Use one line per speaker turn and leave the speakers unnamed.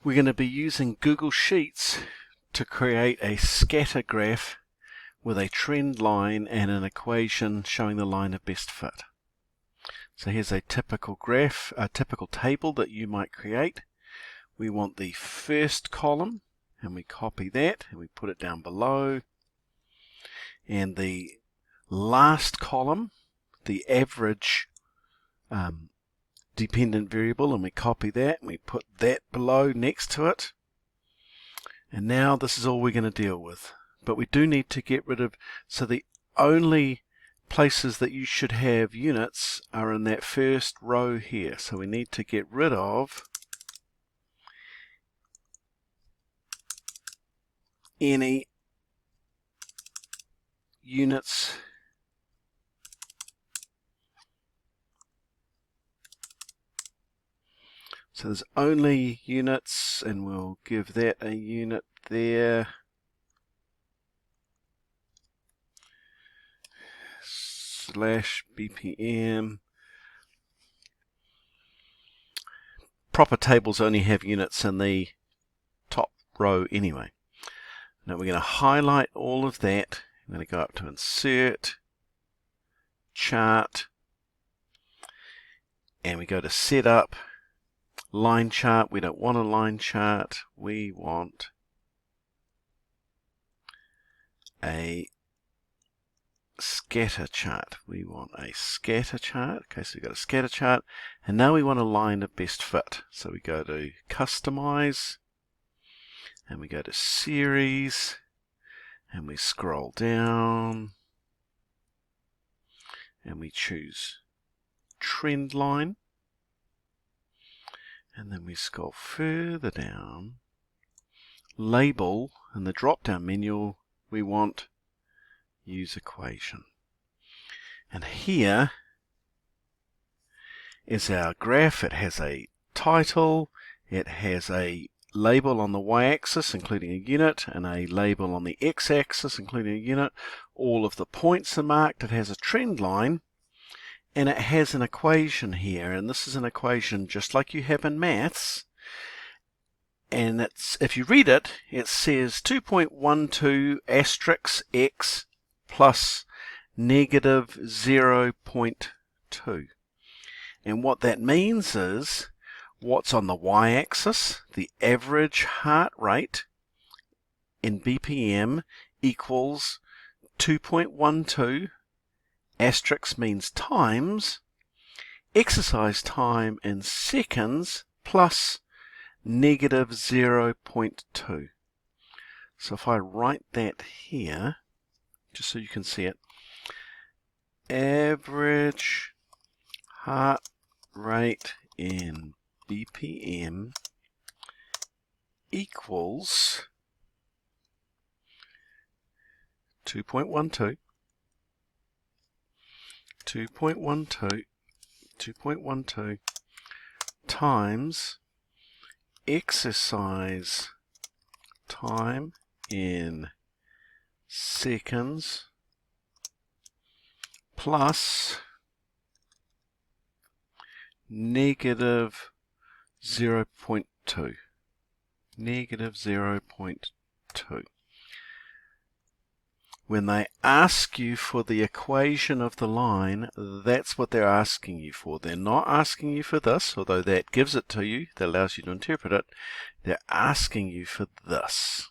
We're going to be using Google Sheets to create a scatter graph with a trend line and an equation showing the line of best fit. So here's a typical graph, a typical table that you might create. We want the first column, and we copy that and we put it down below. And the last column, the average dependent variable, and we copy that and we put that below next to it. And now this is all we're going to deal with. But we do need to get rid of, so the only places that you should have units are in that first row here. So we need to get rid of any units so there's only units, and we'll give that a unit there. Slash BPM. Proper tables only have units in the top row anyway. Now we're going to highlight all of that. I'm going to go up to Insert, Chart, and we go to Setup, Line Chart. We don't want a line chart. We want a scatter chart. We want a scatter chart. Okay, so we've got a scatter chart, and now we want a line of best fit. So we go to Customize, and we go to Series, and we scroll down, and we choose Trend Line, and then we scroll further down, Label, in the drop-down menu we want Use Equation. And here is our graph. It has a title, it has a label on the y-axis including a unit, and a label on the x-axis including a unit. All of the points are marked. It has a trend line, and it has an equation here, and this is an equation just like you have in maths. And it's, if you read it, it says 2.12 asterisk x plus negative 0.2. And what that means is, what's on the y-axis, the average heart rate in BPM equals 2.12, asterisk means times, exercise time in seconds plus negative 0.2. So if I write that here, just so you can see it, average heart rate in BPM equals 2.12 times exercise time in seconds plus negative 0.2. Negative 0.2. When they ask you for the equation of the line, that's what they're asking you for. They're not asking you for this, although that gives it to you, that allows you to interpret it. They're asking you for this.